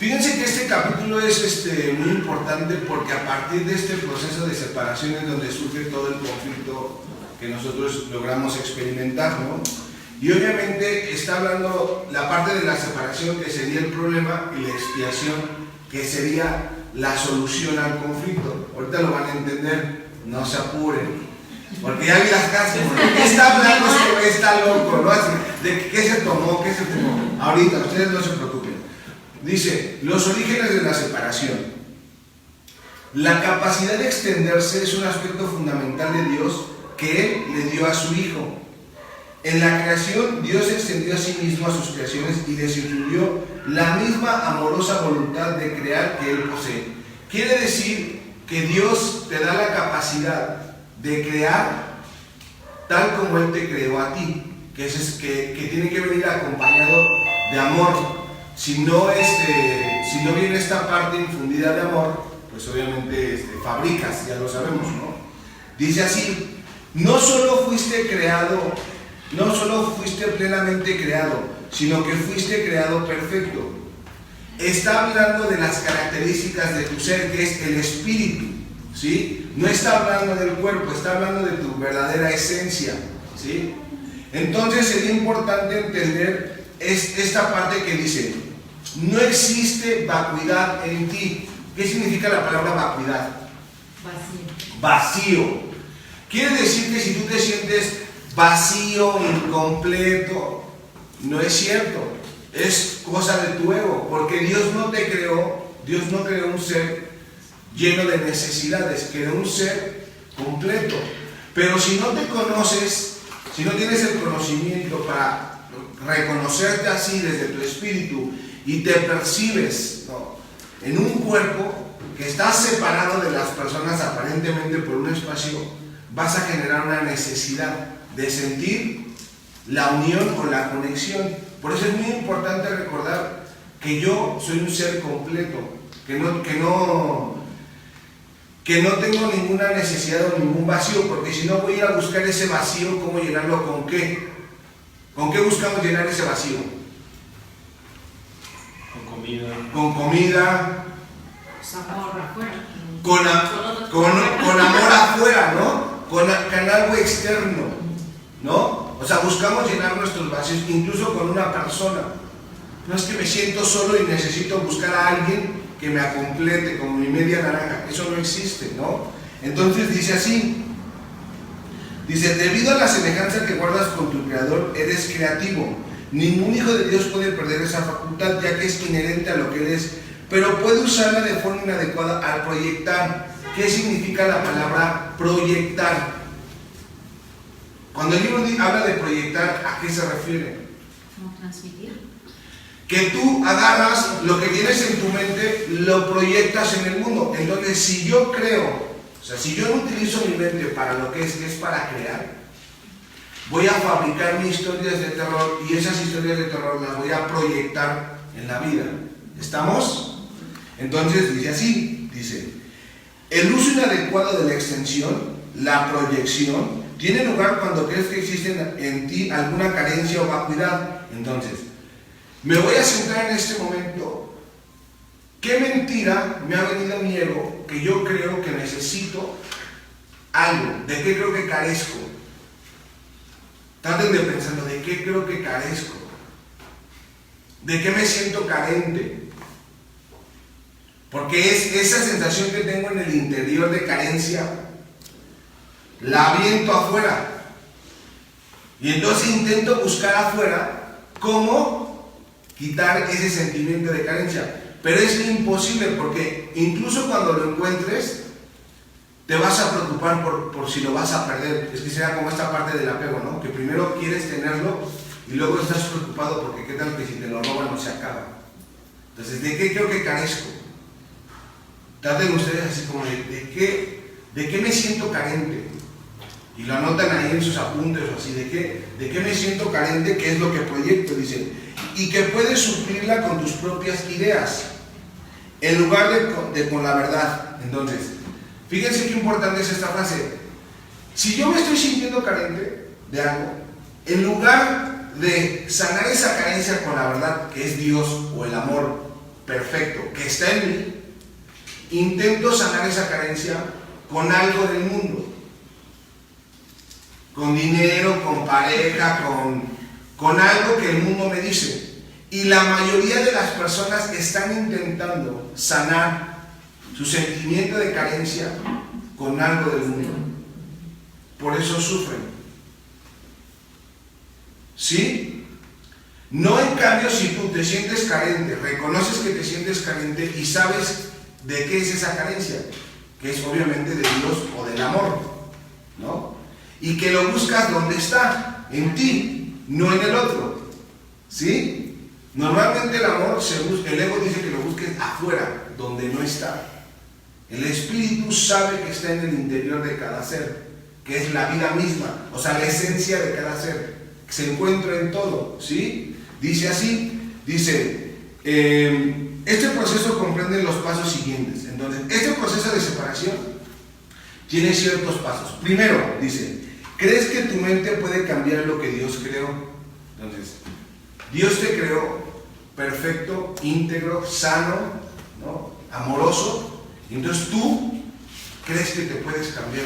Fíjense que este capítulo es muy importante porque a partir de este proceso de separación es donde surge todo el conflicto que nosotros logramos experimentar, ¿no? Y obviamente está hablando la parte de la separación, que sería el problema, y la expiación, que sería la solución al conflicto. Ahorita lo van a entender, no se apuren, porque ya vi las casas, ¿de qué está hablando este güey? Está loco, ¿no? ¿De qué se tomó? ¿Qué se fumó? Ahorita, ustedes no se preocupen. Dice, los orígenes de la separación. La capacidad de extenderse es un aspecto fundamental de Dios que Él le dio a su Hijo. En la creación, Dios extendió a sí mismo a sus creaciones y les influyó la misma amorosa voluntad de crear que Él posee. Quiere decir que Dios te da la capacidad de crear tal como Él te creó a ti, que tiene que venir acompañado de amor. Si no viene esta parte infundida de amor, pues obviamente fabricas, ya lo sabemos, ¿no? Dice así, no solo fuiste plenamente creado, sino que fuiste creado perfecto. Está hablando de las características de tu ser, que es el espíritu, ¿sí? No está hablando del cuerpo, está hablando de tu verdadera esencia, ¿sí? Entonces sería importante entender esta parte que dice, no existe vacuidad en ti. ¿Qué significa la palabra vacuidad? Vacío. Quiere decir que si tú te sientes vacío, incompleto, no es cierto, es cosa de tu ego, porque Dios no creó un ser lleno de necesidades, creó un ser completo. Pero si no te conoces, si no tienes el conocimiento para reconocerte así desde tu espíritu y te percibes, ¿no?, en un cuerpo que está separado de las personas aparentemente por un espacio, vas a generar una necesidad de sentir la unión o la conexión. Por eso es muy importante recordar que yo soy un ser completo, que no tengo ninguna necesidad o ningún vacío, porque si no voy a ir a buscar ese vacío, ¿cómo llenarlo? ¿Con qué? ¿Con qué buscamos llenar ese vacío? Con comida. Amor afuera. Con amor afuera, ¿no? Con algo externo, ¿no? O sea, buscamos llenar nuestros vacíos, incluso con una persona. No es que me siento solo y necesito buscar a alguien que me acomplete como mi media naranja. Eso no existe, ¿no? Entonces dice así. Dice, debido a la semejanza que guardas con tu Creador, eres creativo. Ningún hijo de Dios puede perder esa facultad, ya que es inherente a lo que eres, pero puede usarla de forma inadecuada al proyectar. ¿Qué significa la palabra proyectar? Cuando el libro habla de proyectar, ¿a qué se refiere? ¿Cómo transmitir? Que tú agarras lo que tienes en tu mente, lo proyectas en el mundo. Entonces, si yo creo, o sea, si yo no utilizo mi mente para lo que es para crear, voy a fabricar mis historias de terror y esas historias de terror las voy a proyectar en la vida. ¿Estamos? Entonces dice así, dice, el uso inadecuado de la extensión, la proyección, tiene lugar cuando crees que existe en ti alguna carencia o vacuidad. Entonces, me voy a centrar en este momento. ¿Qué mentira me ha venido a mi ego que yo creo que necesito algo? ¿De qué creo que carezco? Traten de pensando, ¿de qué creo que carezco? ¿De qué me siento carente? Porque es esa sensación que tengo en el interior de carencia, la aviento afuera. Y entonces intento buscar afuera cómo quitar ese sentimiento de carencia. Pero es imposible, porque incluso cuando lo encuentres, te vas a preocupar por si lo vas a perder. Es que será como esta parte del apego, ¿no? Que primero quieres tenerlo y luego estás preocupado porque qué tal que si te lo roban no se acaba. Entonces, ¿de qué creo que carezco? Traten ustedes así como ¿de qué me siento carente? Y lo anotan ahí en sus apuntes o así, ¿de qué me siento carente? ¿Qué es lo que proyecto? Dicen, y que puedes suplirla con tus propias ideas, en lugar de con la verdad. Entonces, fíjense qué importante es esta frase. Si yo me estoy sintiendo carente de algo, en lugar de sanar esa carencia con la verdad, que es Dios o el amor perfecto que está en mí, intento sanar esa carencia con algo del mundo. Con dinero, con pareja, con algo que el mundo me dice. Y la mayoría de las personas están intentando sanar su sentimiento de carencia con algo del mundo. Por eso sufren. ¿Sí? No, en cambio, si tú te sientes carente, reconoces que te sientes carente y sabes de qué es esa carencia, que es obviamente de Dios o del amor, ¿no? Y que lo buscas donde está, en ti, no en el otro. ¿Sí? Normalmente el amor se busca, el ego dice que lo busques afuera, donde no está. El espíritu sabe que está en el interior de cada ser, que es la vida misma, o sea, la esencia de cada ser, que se encuentra en todo, ¿sí? Dice así, dice, este proceso comprende los pasos siguientes. Entonces, este proceso de separación tiene ciertos pasos. Primero, dice, ¿crees que tu mente puede cambiar lo que Dios creó? Entonces, Dios te creó perfecto, íntegro, sano, ¿no? Amoroso. Entonces tú crees que te puedes cambiar.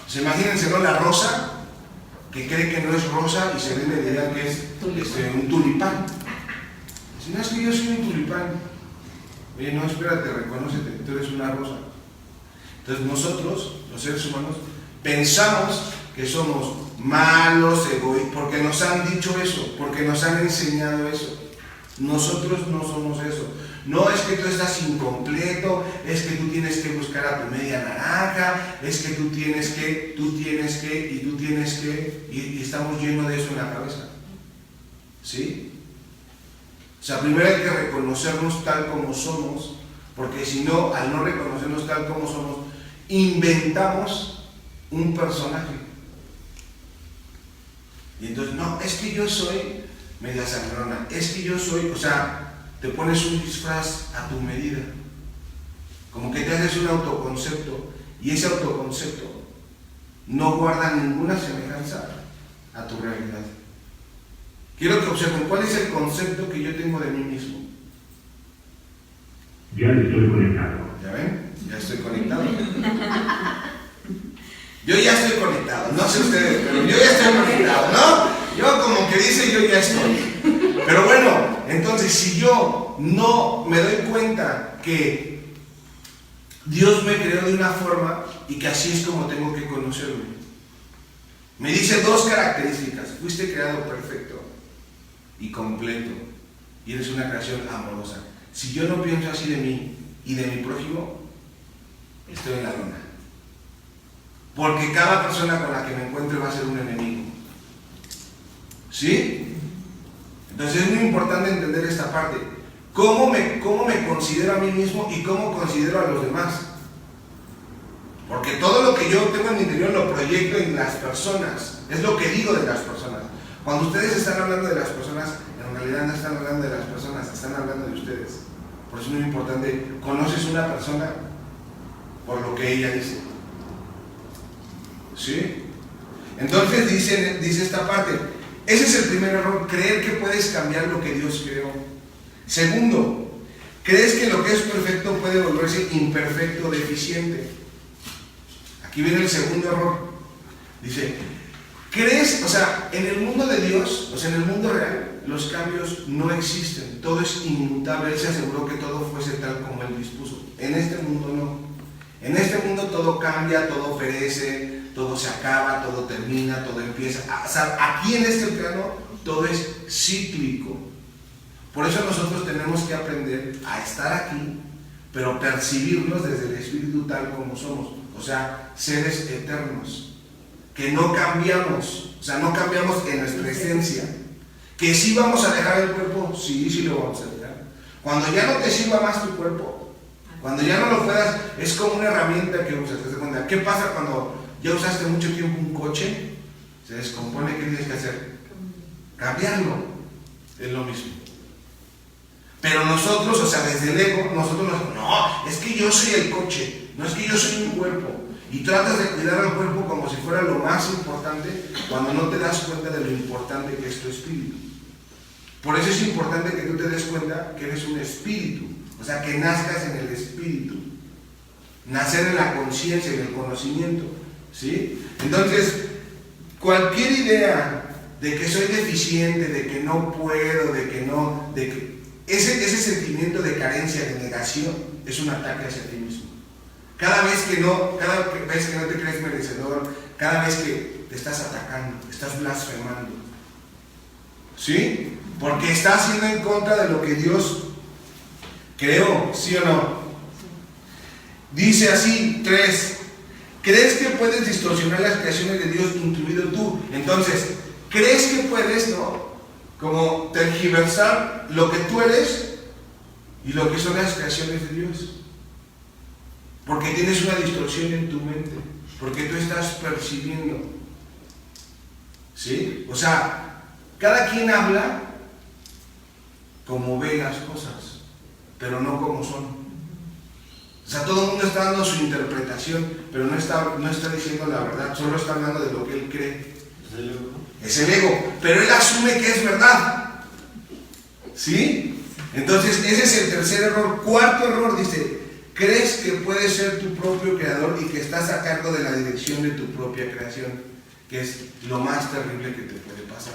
Pues imagínense, ¿no? La rosa, que cree que no es rosa y se ve la idea que es un tulipán. Si no, es que yo soy un tulipán. Oye, no, espérate, reconócete, tú eres una rosa. Entonces nosotros, los seres humanos, pensamos que somos malos, egoístas, porque nos han dicho eso, porque nos han enseñado eso. Nosotros no somos eso. No es que tú estás incompleto, es que tú tienes que buscar a tu media naranja, es que tú tienes que, y estamos llenos de eso en la cabeza. ¿Sí? O sea, primero hay que reconocernos tal como somos, porque si no, al no reconocernos tal como somos, inventamos un personaje. Y entonces, no, es que yo soy media sangrona, es que yo soy, o sea, te pones un disfraz a tu medida, como que te haces un autoconcepto, y ese autoconcepto no guarda ninguna semejanza a tu realidad. Quiero que observen cuál es el concepto que yo tengo de mí mismo. Ya estoy conectado. ¿Ya ven? Ya estoy conectado. Yo ya estoy conectado, no sé ustedes, pero yo ya estoy conectado, ¿no? Yo como que dice, yo ya estoy. Pero bueno, entonces si yo no me doy cuenta que Dios me creó de una forma y que así es como tengo que conocerme. Me dice dos características: fuiste creado perfecto y completo y eres una creación amorosa. Si yo no pienso así de mí y de mi prójimo, estoy en la lona. Porque cada persona con la que me encuentre va a ser un enemigo. ¿Sí? Entonces es muy importante entender esta parte. ¿Cómo me considero a mí mismo y cómo considero a los demás? Porque todo lo que yo tengo en mi interior lo proyecto en las personas. Es lo que digo de las personas. Cuando ustedes están hablando de las personas, en realidad no están hablando de las personas, están hablando de ustedes. Por eso es muy importante, conoces una persona por lo que ella dice. ¿Sí? Entonces dice esta parte. Ese es el primer error, creer que puedes cambiar lo que Dios creó. Segundo, crees que lo que es perfecto puede volverse imperfecto o deficiente. Aquí viene el segundo error. Dice, crees, o sea, en el mundo de Dios, o sea, en el mundo real, los cambios no existen. Todo es inmutable. Él se aseguró que todo fuese tal como Él dispuso. En este mundo no. En este mundo todo cambia, todo perece, todo se acaba, todo termina, todo empieza. O sea, aquí en este plano todo es cíclico. Por eso nosotros tenemos que aprender a estar aquí, pero percibirnos desde el espíritu tal como somos. O sea, seres eternos, que no cambiamos, o sea, no cambiamos en nuestra esencia. Que sí vamos a dejar el cuerpo, sí lo vamos a dejar. Cuando ya no te sirva más tu cuerpo, cuando ya no lo puedas, es como una herramienta que usas. ¿Te das cuenta? ¿Qué pasa cuando ya usaste mucho tiempo un coche? Se descompone, ¿qué tienes que hacer? Cambiarlo. Es lo mismo. Pero nosotros, o sea, desde el ego, nosotros no, es que yo soy el coche, no es que yo soy un cuerpo. Y tratas de cuidar al cuerpo como si fuera lo más importante, cuando no te das cuenta de lo importante que es tu espíritu. Por eso es importante que tú te des cuenta que eres un espíritu, o sea, que nazcas en el espíritu, nacer en la conciencia, en el conocimiento, ¿sí? Entonces, cualquier idea de que soy deficiente, de que no puedo, de que no, de que ese sentimiento de carencia, de negación, es un ataque hacia ti mismo. Cada vez que no te crees merecedor, cada vez que te estás atacando, estás blasfemando, ¿sí? Porque estás yendo en contra de lo que Dios creó, ¿sí o no? Dice así, 3. ¿Crees que puedes distorsionar las creaciones de Dios, incluido tú? Entonces, ¿crees que puedes, no? Como tergiversar lo que tú eres y lo que son las creaciones de Dios. Porque tienes una distorsión en tu mente, porque tú estás percibiendo, ¿sí? O sea, cada quien habla como ve las cosas, pero no como son. O sea, todo el mundo está dando su interpretación, pero no está diciendo la verdad, solo está hablando de lo que él cree. Es el ego, pero él asume que es verdad, ¿sí? Entonces, ese es el tercer error. Cuarto error, dice: crees que puedes ser tu propio creador y que estás a cargo de la dirección de tu propia creación, que es lo más terrible que te puede pasar.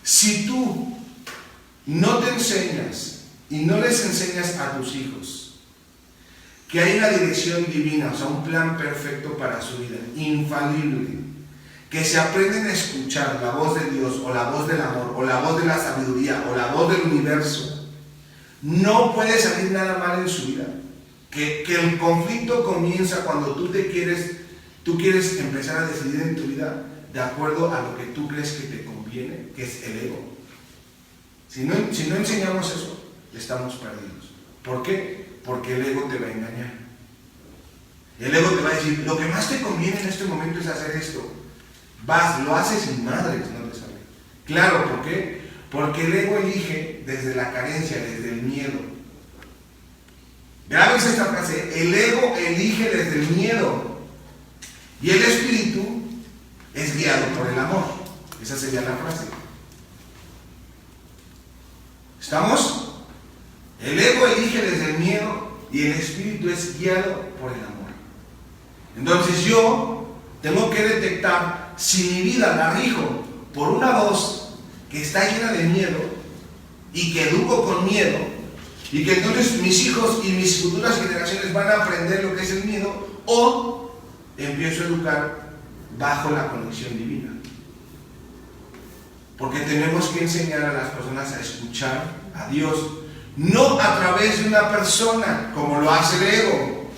Si tú no te enseñas y no les enseñas a tus hijos que hay una dirección divina, o sea, un plan perfecto para su vida, infalible, que se aprenden a escuchar la voz de Dios, o la voz del amor, o la voz de la sabiduría, o la voz del universo, no puede salir nada mal en su vida. Que el conflicto comienza cuando tú quieres empezar a decidir en tu vida de acuerdo a lo que tú crees que te conviene, que es el ego. Si no enseñamos eso, estamos perdidos. ¿Por qué? Porque el ego te va a engañar. El ego te va a decir: lo que más te conviene en este momento es hacer esto. Vas, lo haces sin madres, no te sale. Claro, ¿por qué? Porque el ego elige desde la carencia, desde el miedo. Grábense esta frase: el ego elige desde el miedo. Y el espíritu es guiado por el amor. Esa sería la frase. ¿Estamos? El ego elige desde el miedo y el espíritu es guiado por el amor. Entonces yo tengo que detectar si mi vida la rijo por una voz que está llena de miedo y que educo con miedo, y que entonces mis hijos y mis futuras generaciones van a aprender lo que es el miedo, o empiezo a educar bajo la conexión divina. Porque tenemos que enseñar a las personas a escuchar a Dios, no a través de una persona, como lo hace el ego.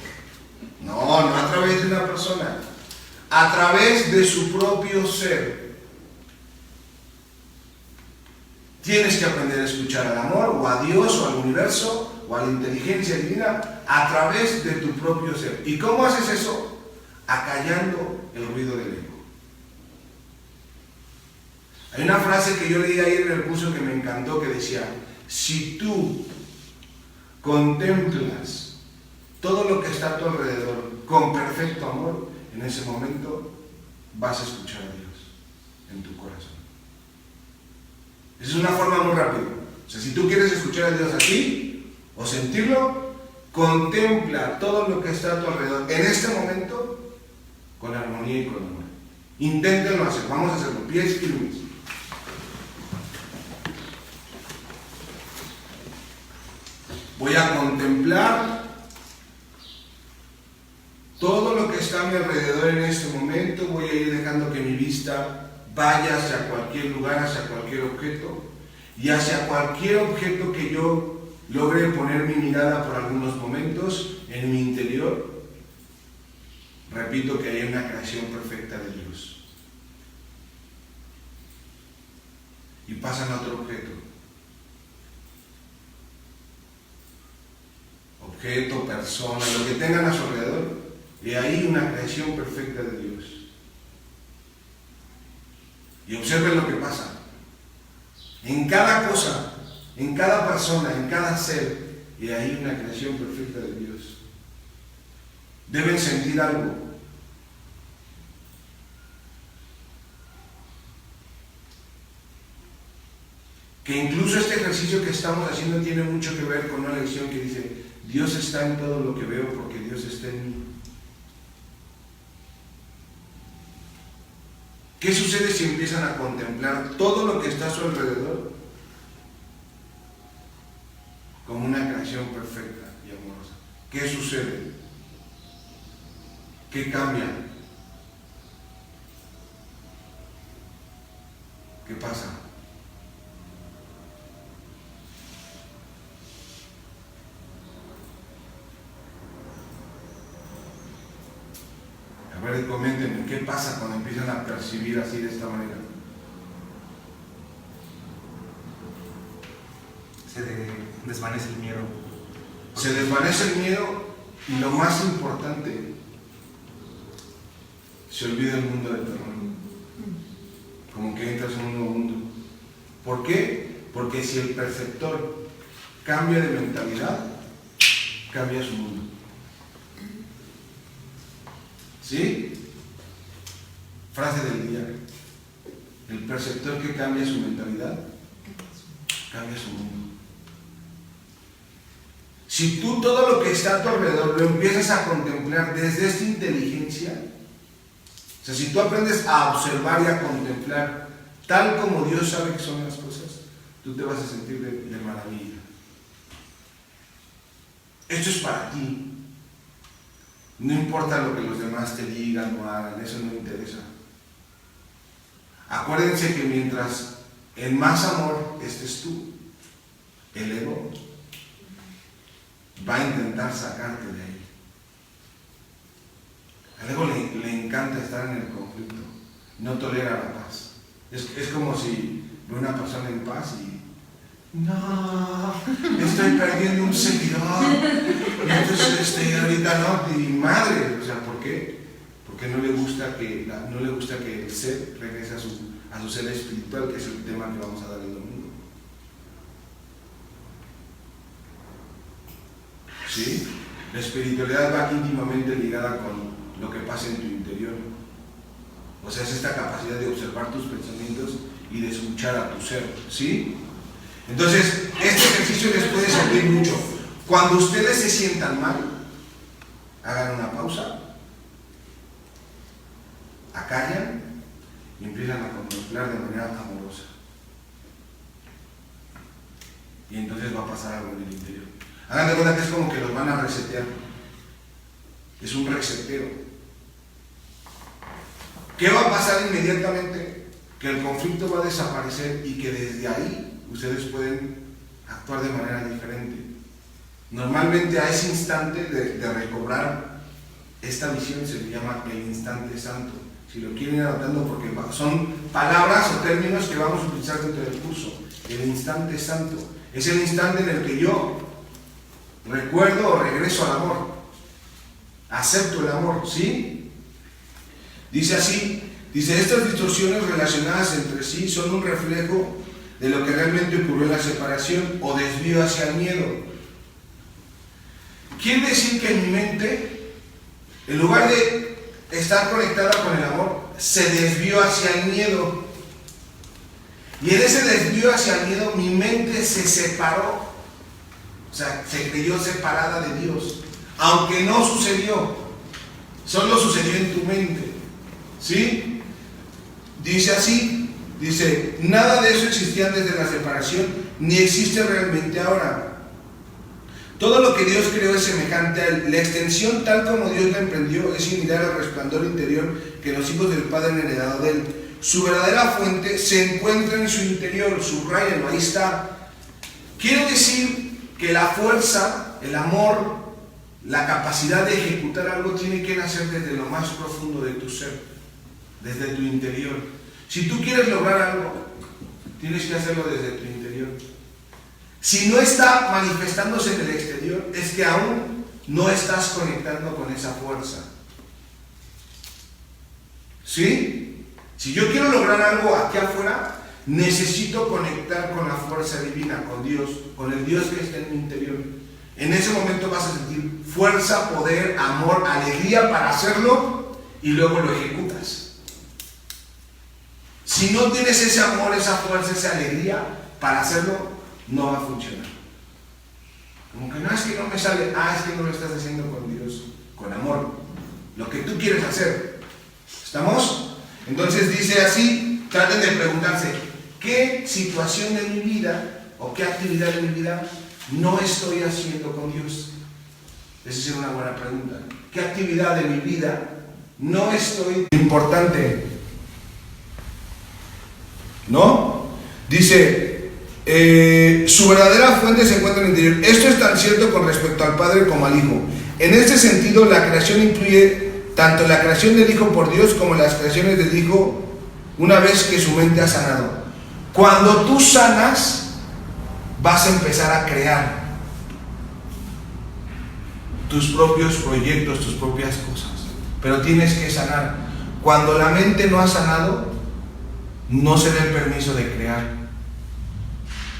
No a través de una persona, a través de su propio ser. Tienes que aprender a escuchar al amor, o a Dios, o al universo, o a la inteligencia divina, a través de tu propio ser. ¿Y cómo haces eso? Acallando el ruido del ego. Hay una frase que yo leí ayer en el curso que me encantó, que decía: si tú contemplas todo lo que está a tu alrededor con perfecto amor, en ese momento vas a escuchar a Dios en tu corazón. Esa es una forma muy rápida. O sea, si tú quieres escuchar a Dios aquí o sentirlo, contempla todo lo que está a tu alrededor en este momento con armonía y con amor. Inténtenlo hacer. Vamos a hacerlo. Pies firmes. Voy a contemplar todo lo que está a mi alrededor en este momento. Voy a ir dejando que mi vista vaya hacia cualquier lugar, hacia cualquier objeto, y hacia cualquier objeto que yo logre poner mi mirada por algunos momentos en mi interior. Repito que hay una creación perfecta de Dios. Y pasan a otro objeto. Objeto, persona, lo que tengan a su alrededor, y ahí una creación perfecta de Dios. Y observen lo que pasa. En cada cosa, en cada persona, en cada ser, y ahí una creación perfecta de Dios. Deben sentir algo. que incluso este ejercicio que estamos haciendo tiene mucho que ver con una lección que dice: Dios está en todo lo que veo porque Dios está en mí. ¿Qué sucede si empiezan a contemplar todo lo que está a su alrededor como una creación perfecta y amorosa? ¿Qué sucede? ¿Qué cambia? ¿Qué pasa? A ver, coméntenme, ¿qué pasa cuando empiezan a percibir así de esta manera? Se desvanece el miedo. Se desvanece el miedo y lo más importante, se olvida el mundo del terror. Como que entras en un nuevo mundo. ¿Por qué? Porque si el perceptor cambia de mentalidad, cambia su mundo. ¿Sí? Frase del día. El perceptor que cambia su mentalidad, cambia su mundo. Si tú todo lo que está a tu alrededor lo empiezas a contemplar desde esta inteligencia, o sea, si tú aprendes a observar y a contemplar tal como Dios sabe que son las cosas, tú te vas a sentir de maravilla. Esto es para ti. No importa lo que los demás te digan o hagan, eso no interesa. Acuérdense que mientras en más amor estés tú, el ego va a intentar sacarte de ahí. Al ego le encanta estar en el conflicto, no tolera la paz. Es como si ve una persona en paz y no, estoy perdiendo un seguidor. Y entonces ahorita no, y madre, o sea, ¿por qué? Porque no le gusta que el ser regrese a su ser espiritual, que es el tema que vamos a dar el domingo. ¿Sí? La espiritualidad va íntimamente ligada con lo que pasa en tu interior. O sea, es esta capacidad de observar tus pensamientos y de escuchar a tu ser. ¿Sí? Entonces, este ejercicio les puede servir mucho. Cuando ustedes se sientan mal, hagan una pausa, acallan y empiezan a contemplar de manera amorosa. Y entonces va a pasar algo en el interior. Hagan de cuenta que es como que los van a resetear. Es un reseteo. ¿Qué va a pasar inmediatamente? Que el conflicto va a desaparecer y que desde ahí ustedes pueden actuar de manera diferente. Normalmente a ese instante de recobrar esta visión se le llama el instante santo. Si lo quieren ir anotando, porque son palabras o términos que vamos a utilizar dentro del curso. El instante santo es el instante en el que yo recuerdo o regreso al amor, acepto el amor, ¿sí? Dice así, estas distorsiones relacionadas entre sí son un reflejo de lo que realmente ocurrió en la separación o desvío hacia el miedo. Quiere decir que en mi mente, en lugar de estar conectada con el amor, se desvió hacia el miedo. Y en ese desvío hacia el miedo, mi mente se separó. O sea, se creyó separada de Dios. Aunque no sucedió, solo sucedió en tu mente. ¿Sí? Dice así, nada de eso existía antes de la separación, ni existe realmente ahora. Todo lo que Dios creó es semejante a Él. La extensión tal como Dios la emprendió es similar al resplandor interior que los hijos del Padre han heredado de Él. Su verdadera fuente se encuentra en su interior, subráyenlo, ahí está. Quiere decir que la fuerza, el amor, la capacidad de ejecutar algo tiene que nacer desde lo más profundo de tu ser, desde tu interior. Si tú quieres lograr algo, tienes que hacerlo desde tu interior. Si no está manifestándose en el exterior, es que aún no estás conectando con esa fuerza. ¿Sí? Si yo quiero lograr algo aquí afuera, necesito conectar con la fuerza divina, con Dios, con el Dios que está en mi interior. En ese momento vas a sentir fuerza, poder, amor, alegría para hacerlo y luego lo ejecutas. Si no tienes ese amor, esa fuerza, esa alegría, para hacerlo, no va a funcionar. Como que no, es que no me sale, es que no lo estás haciendo con Dios, con amor, lo que tú quieres hacer. ¿Estamos? Entonces dice así, traten de preguntarse, ¿qué situación de mi vida o qué actividad de mi vida no estoy haciendo con Dios? Esa es una buena pregunta. ¿Qué actividad de mi vida no estoy? Importante, ¿no? Dice, su verdadera fuente se encuentra en el interior. Esto es tan cierto con respecto al Padre como al Hijo. En este sentido, la creación incluye tanto la creación del Hijo por Dios como las creaciones del Hijo una vez que su mente ha sanado. Cuando tú sanas, vas a empezar a crear tus propios proyectos, tus propias cosas. Pero tienes que sanar. Cuando la mente no ha sanado, no se da el permiso de crear.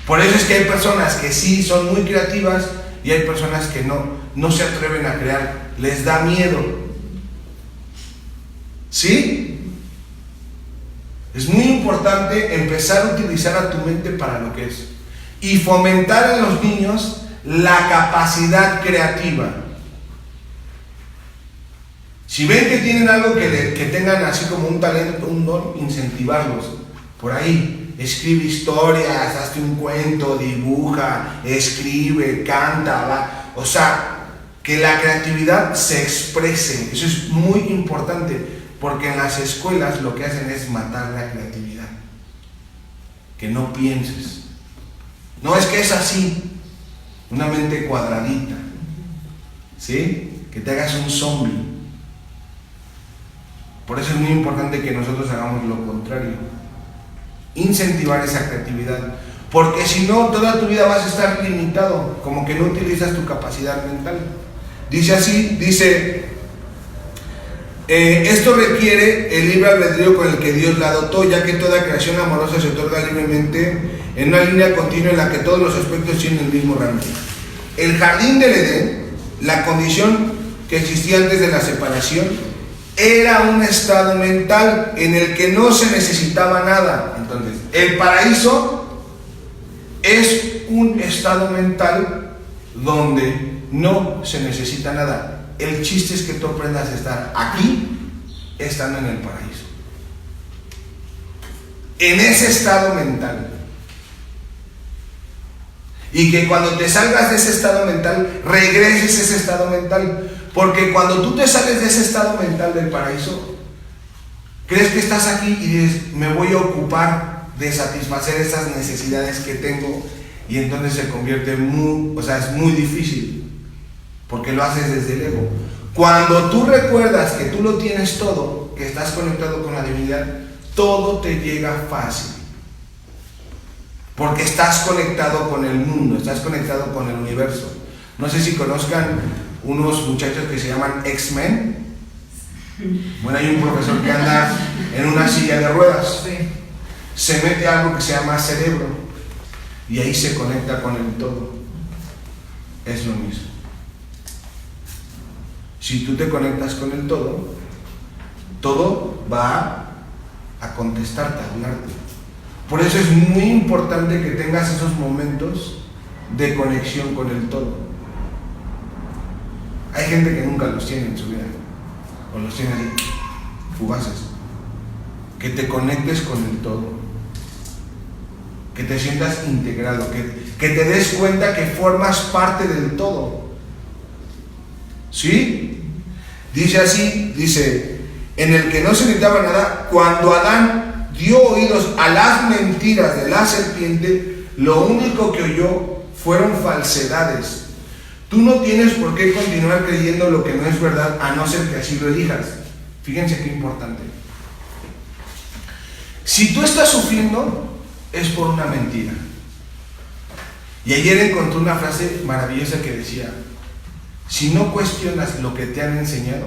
Por eso es que hay personas que sí son muy creativas y hay personas que no se atreven a crear. Les da miedo. ¿Sí? Es muy importante empezar a utilizar a tu mente para lo que es y fomentar en los niños la capacidad creativa. Si ven que tienen algo que tengan así como un talento, un don, incentivarlos. Por ahí, escribe historias, hazte un cuento, dibuja, escribe, canta, va. O sea, que la creatividad se exprese. Eso es muy importante. Porque en las escuelas lo que hacen es matar la creatividad. Que no pienses. No es que es así, una mente cuadradita. ¿Sí? Que te hagas un zombie. Por eso es muy importante que nosotros hagamos lo contrario. Incentivar esa creatividad. Porque si no, toda tu vida vas a estar limitado. Como que no utilizas tu capacidad mental. Dice así, esto requiere el libre albedrío con el que Dios la dotó, ya que toda creación amorosa se otorga libremente en una línea continua en la que todos los aspectos tienen el mismo rango. El jardín del Edén, la condición que existía antes de la separación, era un estado mental en el que no se necesitaba nada. Entonces, el paraíso es un estado mental donde no se necesita nada. El chiste es que tú aprendas a estar aquí, estando en el paraíso. En ese estado mental. Y que cuando te salgas de ese estado mental, regreses a ese estado mental. Porque cuando tú te sales de ese estado mental del paraíso, crees que estás aquí y dices, me voy a ocupar de satisfacer esas necesidades que tengo. Y entonces se convierte es muy difícil. Porque lo haces desde el ego. Cuando tú recuerdas que tú lo tienes todo, que estás conectado con la divinidad, todo te llega fácil. Porque estás conectado con el mundo, estás conectado con el universo. No sé si conozcan unos muchachos que se llaman X-Men. Bueno, hay un profesor que anda en una silla de ruedas. Se mete algo que se llama cerebro y ahí se conecta con el todo. Es lo mismo. Si tú te conectas con el todo, todo va a contestarte, a hablarte. Por eso es muy importante que tengas esos momentos de conexión con el todo. Hay gente que nunca los tiene en su vida, o los tiene ahí, fugaces. Que te conectes con el todo, que te sientas integrado, que te des cuenta que formas parte del todo. ¿Sí? Dice, en el que no se necesitaba nada, cuando Adán dio oídos a las mentiras de la serpiente, lo único que oyó fueron falsedades. Tú no tienes por qué continuar creyendo lo que no es verdad, a no ser que así lo elijas. Fíjense qué importante. Si tú estás sufriendo, es por una mentira. Y ayer encontré una frase maravillosa que decía, si no cuestionas lo que te han enseñado,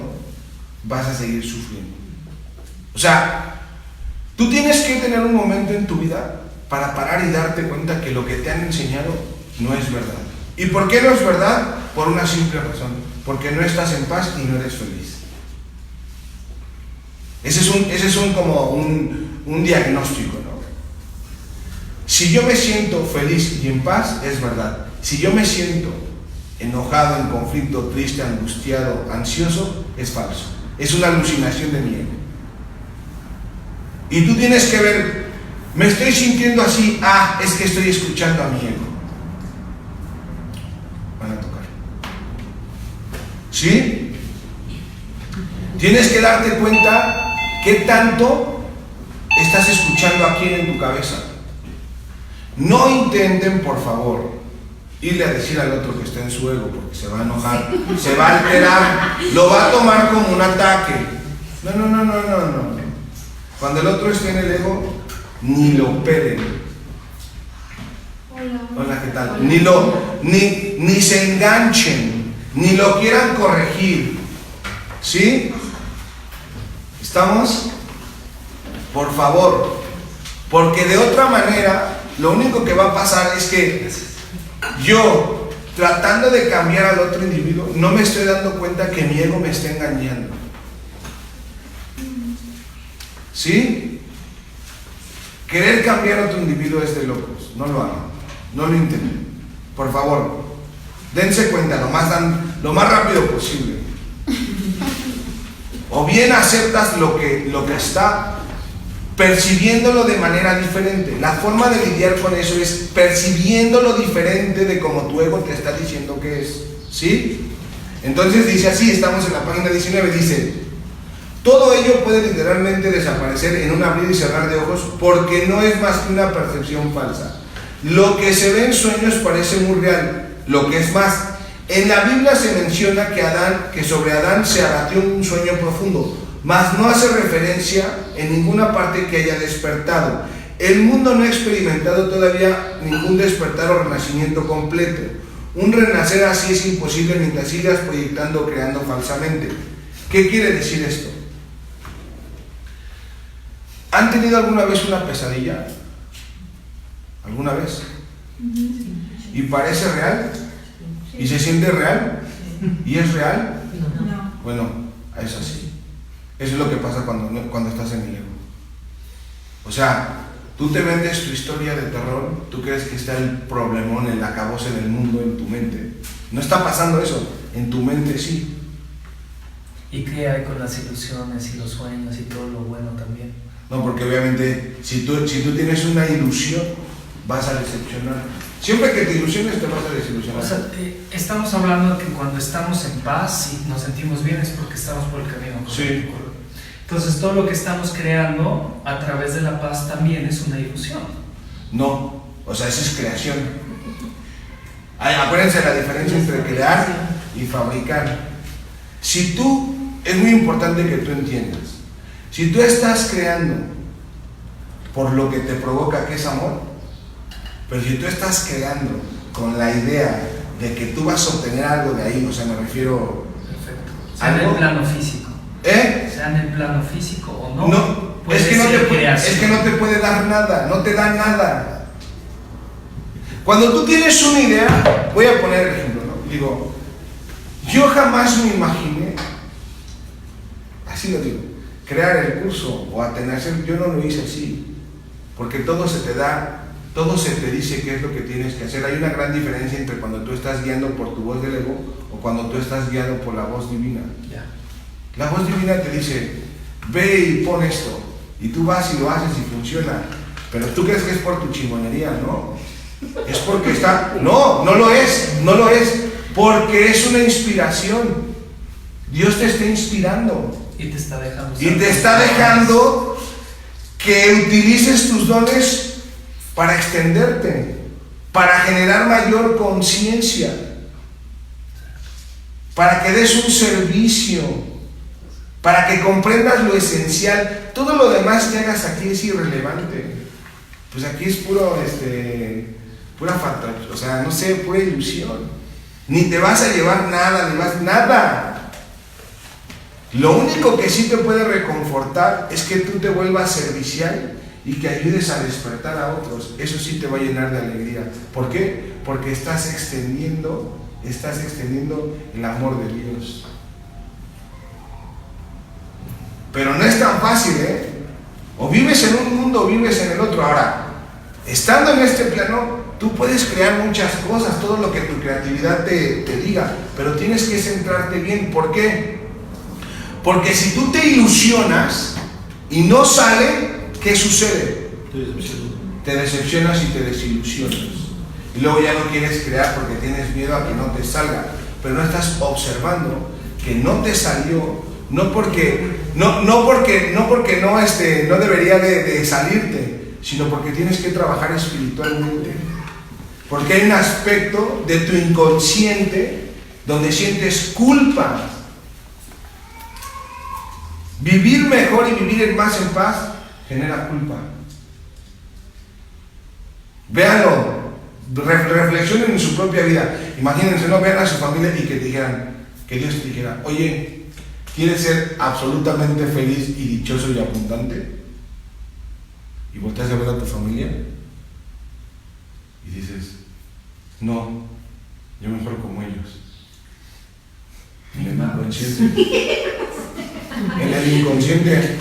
vas a seguir sufriendo. O sea, tú tienes que tener un momento en tu vida para parar y darte cuenta que lo que te han enseñado no es verdad. ¿Y por qué no es verdad? Por una simple razón, porque no estás en paz y no eres feliz. Ese es como un diagnóstico, ¿no? Si yo me siento feliz y en paz, es verdad. Si yo me siento enojado, en conflicto, triste, angustiado, ansioso, es falso. Es una alucinación de mi ego. Y tú tienes que ver, me estoy sintiendo así, es que estoy escuchando a mi ego. Van a tocar. ¿Sí? Tienes que darte cuenta qué tanto estás escuchando a quién en tu cabeza. No intenten, por favor, irle a decir al otro que está en su ego, porque se va a enojar, se va a alterar, lo va a tomar como un ataque. No. Cuando el otro esté en el ego, ni lo peden. Hola, ¿qué tal? Ni se enganchen, ni lo quieran corregir. ¿Sí? ¿Estamos? Por favor, porque de otra manera, lo único que va a pasar es que yo, tratando de cambiar al otro individuo, no me estoy dando cuenta que mi ego me está engañando. ¿Sí? Querer cambiar a otro individuo es de locos. No lo hagan, no lo intenten. Por favor, dense cuenta lo más rápido posible. O bien aceptas lo que está, percibiéndolo de manera diferente. La forma de lidiar con eso es percibiéndolo diferente de como tu ego te está diciendo que es. ¿Sí? Entonces dice así, estamos en la página 19, dice: todo ello puede literalmente desaparecer en un abrir y cerrar de ojos, porque no es más que una percepción falsa. Lo que se ve en sueños parece muy real. Lo que es más, en la Biblia se menciona que sobre Adán se abatió un sueño profundo, mas no hace referencia en ninguna parte que haya despertado. El mundo no ha experimentado todavía ningún despertar o renacimiento completo. Un renacer así es imposible mientras sigas proyectando o creando falsamente. ¿Qué quiere decir esto? ¿Han tenido alguna vez una pesadilla? ¿Alguna vez? ¿Y parece real? ¿Y se siente real? ¿Y es real? No. Bueno, es así. Eso es lo que pasa cuando estás en el ego. O sea, tú te vendes tu historia de terror, tú crees que está el problemón, el acabose del mundo en tu mente. No está pasando eso, en tu mente sí. ¿Y qué hay con las ilusiones y los sueños y todo lo bueno también? No, porque obviamente si tú tienes una ilusión, vas a decepcionar. Siempre que te ilusiones te vas a desilusionar. O sea, estamos hablando de que cuando estamos en paz y nos sentimos bien es porque estamos por el camino. Sí. Entonces todo lo que estamos creando a través de la paz también es una ilusión. No, o sea, eso es creación. Acuérdense la diferencia entre crear y fabricar. Es muy importante que tú entiendas, si tú estás creando por lo que te provoca, que es amor, pero si tú estás creando con la idea de que tú vas a obtener algo de ahí, o sea, me refiero... Perfecto. Sea en el plano físico. Sea en el plano físico o no. No, es que no te puede dar nada, no te da nada. Cuando tú tienes una idea, voy a poner el ejemplo, ¿no? Digo, yo jamás me imaginé, así lo digo, crear el curso o atenerse, yo no lo hice así, porque todo se te da, todo se te dice qué es lo que tienes que hacer. Hay una gran diferencia entre cuando tú estás guiando por tu voz del ego o cuando tú estás guiado por la voz divina. Ya. La voz divina te dice, ve y pon esto, y tú vas y lo haces y funciona, pero tú crees que es por tu chingonería, ¿no? Es porque está... No lo es, porque es una inspiración. Dios te está inspirando. Y te está dejando. Y te está dejando que utilices tus dones para extenderte, para generar mayor conciencia, para que des un servicio, para que comprendas lo esencial. Todo lo demás que hagas aquí es irrelevante. Pues aquí es pura fantasía, o sea, no sé, pura ilusión. Ni te vas a llevar nada, nada. Lo único que sí te puede reconfortar es que tú te vuelvas servicial y que ayudes a despertar a otros. Eso sí te va a llenar de alegría. ¿Por qué? Porque estás extendiendo el amor de Dios. Pero no es tan fácil, ¿eh? O vives en un mundo o vives en el otro. Ahora, Estando en este plano, tú puedes crear muchas cosas, todo lo que tu creatividad te diga, pero tienes que centrarte bien. ¿Por qué? Porque si tú te ilusionas y no sale, ¿qué sucede? Te decepcionas y te desilusionas. Y luego ya no quieres crear porque tienes miedo a que no te salga. Pero no estás observando que no te salió, no porque no debería de salirte, sino porque tienes que trabajar espiritualmente. Porque hay un aspecto de tu inconsciente donde sientes culpa. Vivir mejor y vivir más en paz genera culpa. Véanlo, reflexionen en su propia vida. Imagínense, no vean a su familia y que dijeran, que Dios te dijera, oye, ¿quieres ser absolutamente feliz y dichoso y abundante? Y volteas a ver a tu familia y dices, no, yo mejor como ellos. En el inconsciente. En el inconsciente.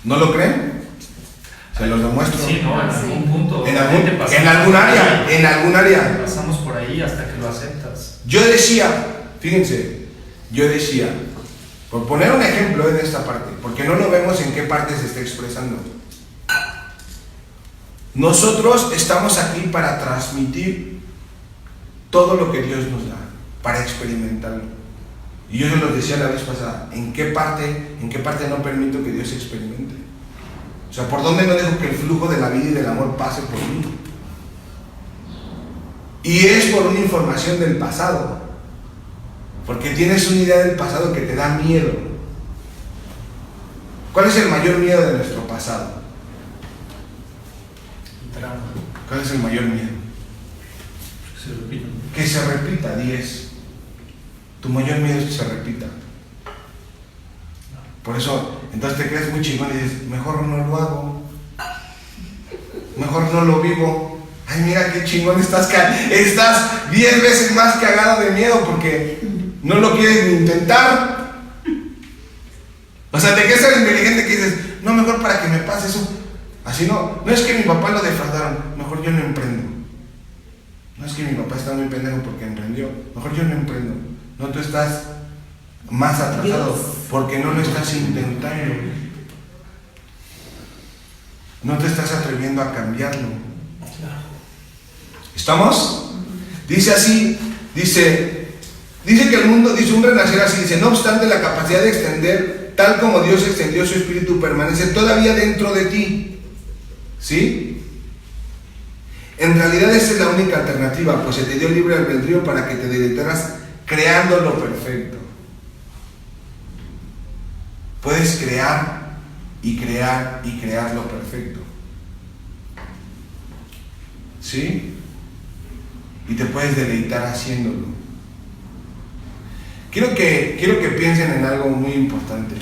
¿No lo creen? Se los demuestro. Sí, no, en algún punto. En algún área. Pasamos por ahí hasta que lo aceptas. Yo decía, fíjense, por poner un ejemplo en esta parte, porque no lo vemos en qué parte se está expresando. Nosotros estamos aquí para transmitir todo lo que Dios nos da, para experimentarlo. Y yo se los decía la vez pasada, ¿en qué parte no permito que Dios experimente? O sea, ¿por dónde no dejo que el flujo de la vida y del amor pase por mí? Y es por una información del pasado. Porque tienes una idea del pasado que te da miedo. ¿Cuál es el mayor miedo de nuestro pasado? ¿Cuál es el mayor miedo? Que se repita 10. Tu mayor miedo es que se repita. Por eso, entonces te crees muy chingón y dices, mejor no lo hago. Mejor no lo vivo. Ay, mira qué chingón estás 10 veces más cagado de miedo porque no lo quieres ni intentar. O sea, ¿de qué eres inteligente que dices, no, mejor para que me pase eso? Así no es que mi papá lo defraudaron, mejor yo no emprendo. No es que mi papá está muy pendejo porque emprendió, mejor yo no emprendo. No, tú estás más atrasado porque no lo estás intentando. No te estás atreviendo a cambiarlo. ¿Estamos? Dice así, dice que el mundo, dice un renacer así, dice, no obstante la capacidad de extender, tal como Dios extendió su espíritu, permanece todavía dentro de ti. ¿Sí? En realidad esa es la única alternativa, pues se te dio libre albedrío para que te deleitaras creando lo perfecto. Puedes crear y crear y crear lo perfecto. ¿Sí? Y te puedes deleitar haciéndolo. Quiero que piensen en algo muy importante.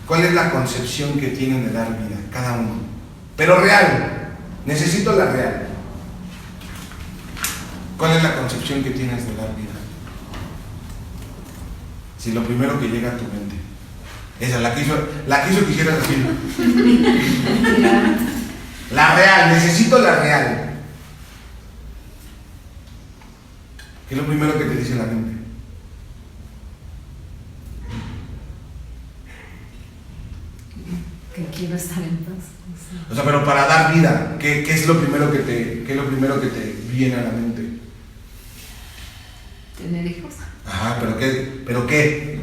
¿Cuál es la concepción que tienen de dar vida? Cada uno. Pero real. Necesito la real. ¿Cuál es la concepción que tienes de dar vida? Si lo primero que llega a tu mente. Esa, la que hizo que hicieras así. La real, necesito la real. ¿Qué es lo primero que te dice la mente? Que quiero estar en paz. O sea, pero para dar vida, ¿qué es lo primero que te viene a la mente? Tener hijos. Ajá, ¿pero qué?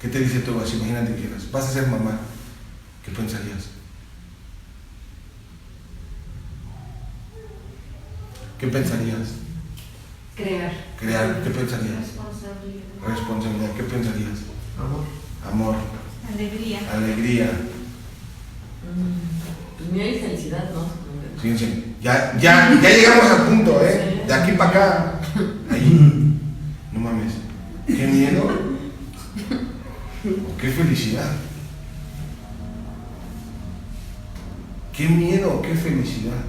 ¿Qué te dice tú? Así, imagínate que quieras, vas a ser mamá, ¿qué pensarías? ¿Qué pensarías? Crear. ¿Qué pensarías? Responsabilidad, ¿qué pensarías? Amor. Alegría. Pues miedo y felicidad, ¿no? Fíjense, ya llegamos al punto, de aquí para acá. Ahí, no mames, qué miedo o qué felicidad. Qué miedo o qué felicidad.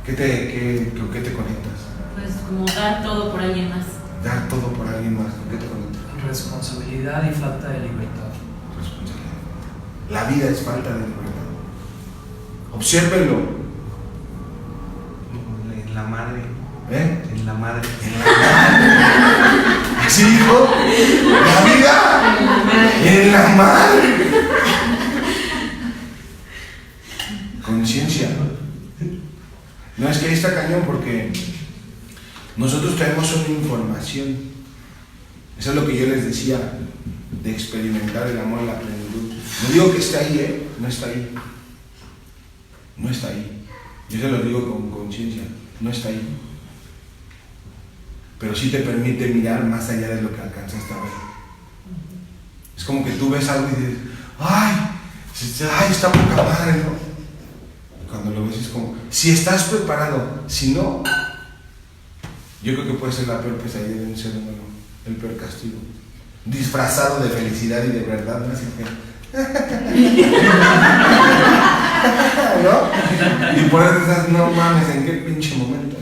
¿Qué te conectas? Pues como dar todo por alguien más. Dar todo por alguien más, ¿con qué te conectas? Responsabilidad y falta de libertad. Responsabilidad. La vida es falta de libertad. Obsérvenlo. En la madre. En la madre. ¿Así dijo? La vida en la madre. Conciencia. No, es que ahí está cañón porque nosotros traemos una información. Eso es lo que yo les decía de experimentar el amor en la plenitud. No digo que esté ahí, no está ahí. No está ahí. Yo se lo digo con conciencia. No está ahí. Pero sí te permite mirar más allá de lo que alcanzaste a ver. Es como que tú ves algo y dices, ¡ay! Está poca madre, ¿no? Cuando lo ves es como, si estás preparado, si no, yo creo que puede ser la peor pesadilla de un ser humano, el peor castigo. Disfrazado de felicidad y de verdad, ¿no? Así que, ¿no? Y por eso estás, no mames, ¿en qué pinche momento?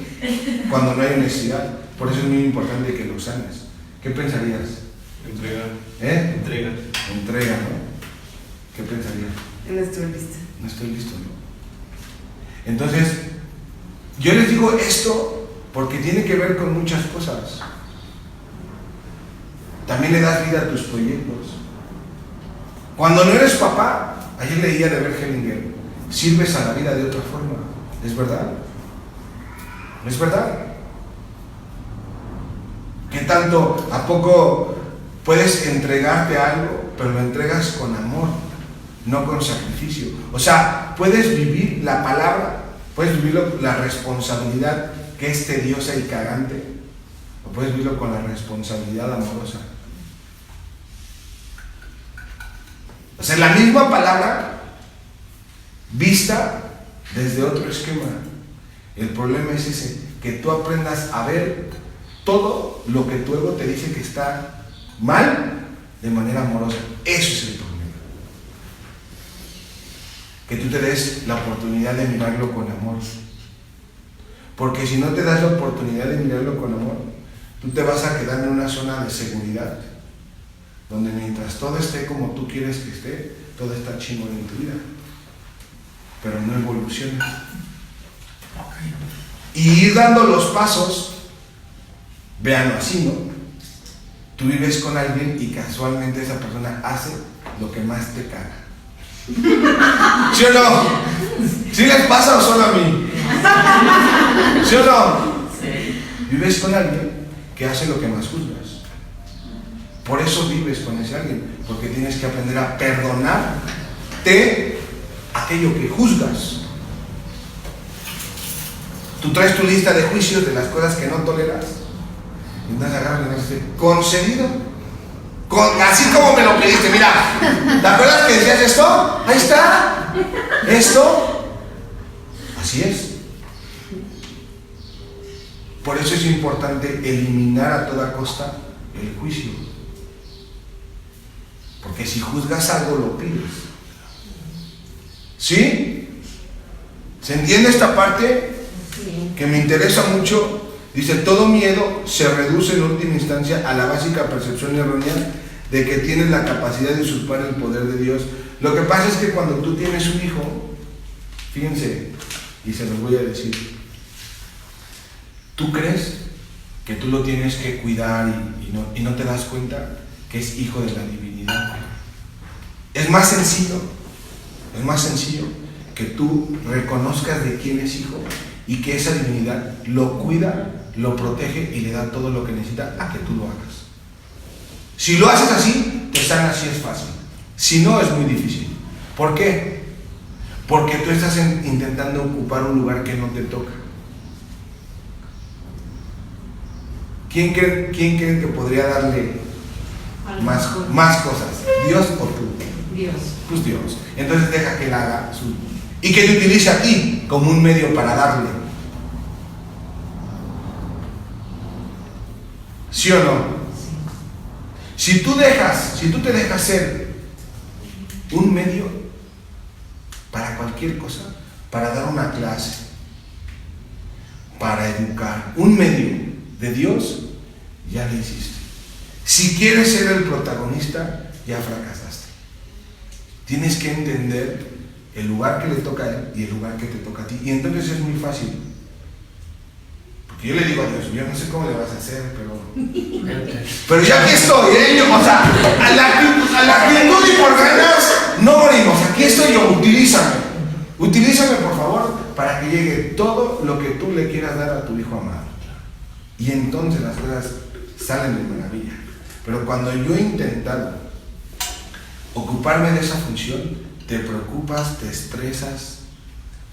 Cuando no hay honestidad. Por eso es muy importante que lo sanes. ¿Qué pensarías? Entrega. Entrega. Entrega, ¿no? ¿Qué pensarías? No estoy lista. No estoy listo, ¿no? Entonces, yo les digo esto porque tiene que ver con muchas cosas. También le das vida a tus proyectos. Cuando no eres papá, ayer leía de Bert Hellinger, sirves a la vida de otra forma. ¿Es verdad? ¿Es verdad? ¿Qué tanto, a poco puedes entregarte a algo, pero lo entregas con amor, no con sacrificio? O sea, puedes vivir la palabra, puedes vivir la responsabilidad que es tediosa y cagante, o puedes vivirlo con la responsabilidad amorosa. O sea, la misma palabra vista desde otro esquema. El problema es ese, que tú aprendas a ver todo lo que tu ego te dice que está mal de manera amorosa. Eso es el problema. Que tú te des la oportunidad de mirarlo con amor. Porque si no te das la oportunidad de mirarlo con amor, tú te vas a quedar en una zona de seguridad, donde mientras todo esté como tú quieres que esté, todo está chingón en tu vida, pero no evoluciona. Y ir dando los pasos, véanlo así, ¿no? Tú vives con alguien y casualmente esa persona hace lo que más te caga. ¿Sí o no? ¿Sí les pasa o solo a mí? ¿Sí o no? Sí. Vives con alguien que hace lo que más juzgas. Por eso vives con ese alguien, porque tienes que aprender a perdonarte aquello que juzgas. Tú traes tu lista de juicios de las cosas que no toleras. Y entonces agarras y dices, concedido. Así como me lo pediste, mira. ¿Te acuerdas que decías esto? Ahí está. Esto. Así es. Por eso es importante eliminar a toda costa el juicio. Porque si juzgas algo, lo pides. ¿Sí? ¿Se entiende esta parte? Sí. Que me interesa mucho. Dice, todo miedo se reduce en última instancia a la básica percepción errónea de que tienes la capacidad de usurpar el poder de Dios. Lo que pasa es que cuando tú tienes un hijo, fíjense, y se los voy a decir, tú crees que tú lo tienes que cuidar y no te das cuenta que es hijo de la divinidad. Es más sencillo que tú reconozcas de quién es hijo y que esa divinidad lo cuida, lo protege y le da todo lo que necesita a que tú lo hagas. Si lo haces así, te sanas, así es fácil. Si no, es muy difícil. ¿Por qué? Porque tú estás intentando ocupar un lugar que no te toca. ¿Quién creen que podría darle más cosas? ¿Dios o tú? Dios. Pues Dios. Entonces deja que él haga su... y que te utilice a ti como un medio para darle. ¿Sí o no? Si tú te dejas ser un medio para cualquier cosa, para dar una clase, para educar, un medio de Dios, ya lo hiciste. Si quieres ser el protagonista, ya fracasaste. Tienes que entender el lugar que le toca a él y el lugar que te toca a ti. Y entonces es muy fácil. Porque yo le digo a Dios, yo no sé cómo le vas a hacer, pero ya aquí estoy, ¿eh? O sea, a la actitud y por ganas no morimos. Aquí estoy yo, utilízame. Utilízame, por favor, para que llegue todo lo que tú le quieras dar a tu hijo amado. Y entonces las cosas salen de maravilla. Pero cuando yo he intentado ocuparme de esa función, te preocupas, te estresas,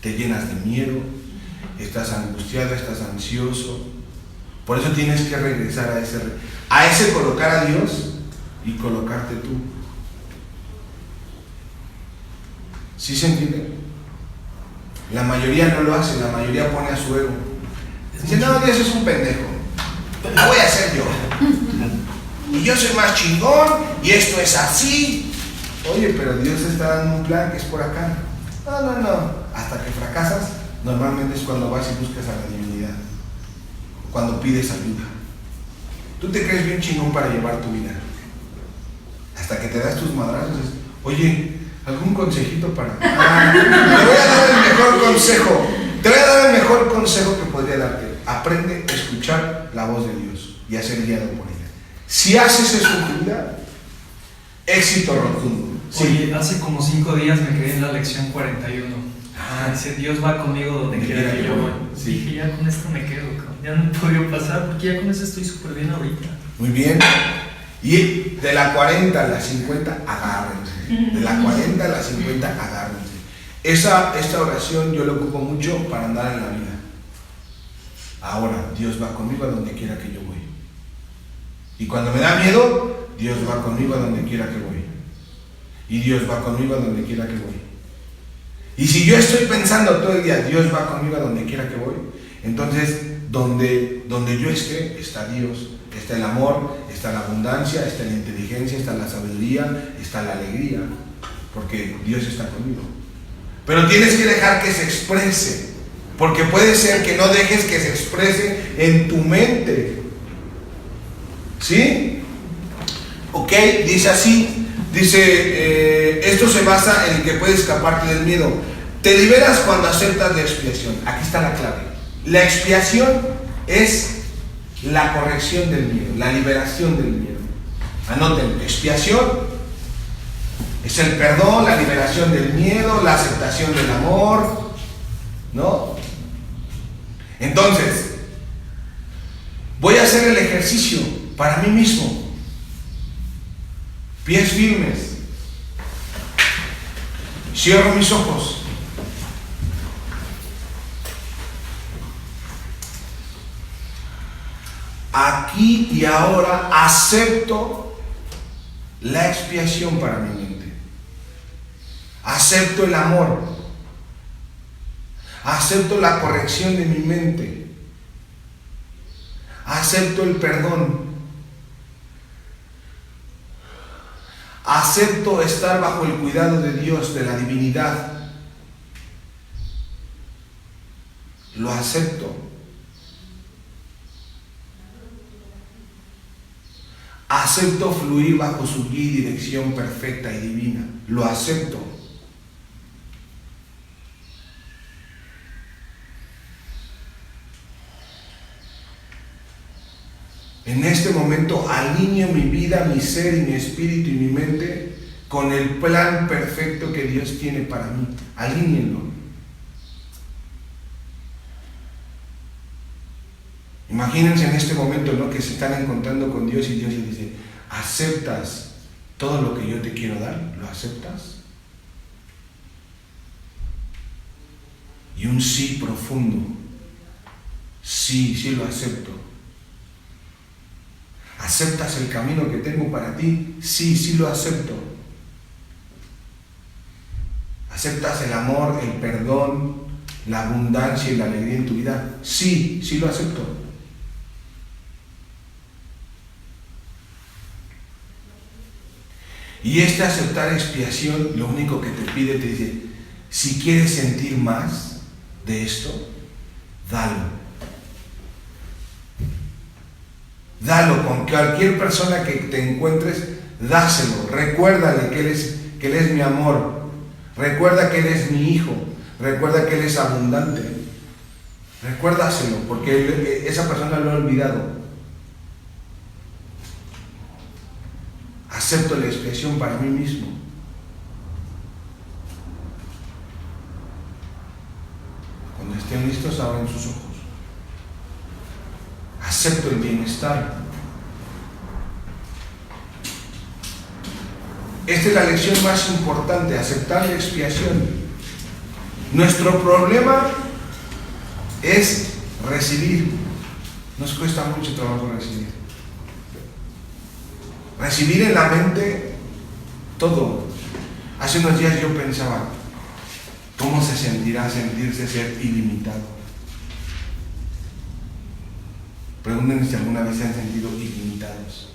te llenas de miedo, estás angustiado, estás ansioso. Por eso tienes que regresar a ese colocar a Dios y colocarte tú. ¿Sí se entiende? La mayoría no lo hace, la mayoría pone a su ego. Dice, no, Dios es un pendejo, lo voy a hacer yo. Y yo soy más chingón, y esto es así. Oye, pero Dios está dando un plan que es por acá. No. Hasta que fracasas, normalmente es cuando vas y buscas a la divinidad. Cuando pides ayuda. Tú te crees bien chingón para llevar tu vida. Hasta que te das tus madrazos. Oye, ¿algún consejito para...? Te voy a dar el mejor consejo. Te voy a dar el mejor consejo que podría darte. Aprende a escuchar la voz de Dios y a ser guiado por ella. Si haces eso en tu vida, éxito rotundo. Sí. Oye, hace como 5 días me quedé en la lección 41. Dice, Dios va conmigo donde quiera que yo voy. Sí. Dije, ya con esto me quedo, ya no he podido pasar porque ya con eso estoy súper bien ahorita. Muy bien. Y de la 40 a la 50, agárrense. De la 40 a la 50, agárrense. Esta oración yo la ocupo mucho para andar en la vida. Ahora, Dios va conmigo a donde quiera que yo voy. Y cuando me da miedo, Dios va conmigo a donde quiera que voy. Y Dios va conmigo a donde quiera que voy. Y si yo estoy pensando todo el día, Dios va conmigo a donde quiera que voy, entonces donde yo esté, está Dios. Está el amor, está la abundancia, está la inteligencia, está la sabiduría, está la alegría, porque Dios está conmigo. Pero tienes que dejar que se exprese, porque puede ser que no dejes que se exprese en tu mente. ¿Sí? Ok, dice así, esto se basa en el que puedes escaparte del miedo. Te liberas cuando aceptas la expiación. Aquí está la clave. La expiación es la corrección del miedo, la liberación del miedo. Anoten, expiación es el perdón, la liberación del miedo, la aceptación del amor, ¿no? Entonces, voy a hacer el ejercicio para mí mismo. Pies firmes. Cierro mis ojos. Aquí y ahora acepto la expiación para mi mente. Acepto el amor. Acepto la corrección de mi mente. Acepto el perdón. Acepto estar bajo el cuidado de Dios, de la divinidad. Lo acepto. Acepto fluir bajo su guía y dirección perfecta y divina. Lo acepto. En este momento alineo mi vida, mi ser y mi espíritu y mi mente con el plan perfecto que Dios tiene para mí. Alíñenlo. Imagínense en este momento, ¿no?, que se están encontrando con Dios y Dios les dice, ¿aceptas todo lo que yo te quiero dar? ¿Lo aceptas? Y un sí profundo. Sí, sí lo acepto. ¿Aceptas el camino que tengo para ti? Sí, sí lo acepto. ¿Aceptas el amor, el perdón, la abundancia y la alegría en tu vida? Sí, sí lo acepto. Y aceptar expiación, lo único que te pide, te dice, si quieres sentir más de esto, dalo. Dalo con cualquier persona que te encuentres, dáselo. Recuérdale que que Él es mi amor, recuerda que Él es mi hijo, recuerda que Él es abundante. Recuérdaselo, porque esa persona lo ha olvidado. Acepto la expiación para mí mismo. Cuando estén listos, abran sus ojos. Acepto el bienestar. Esta es la lección más importante, aceptar la expiación. Nuestro problema es recibir. Nos cuesta mucho trabajo recibir. Recibir en la mente todo. Hace unos días yo pensaba, ¿cómo se sentirá sentirse ser ilimitado? Pregúntense si alguna vez se han sentido ilimitados.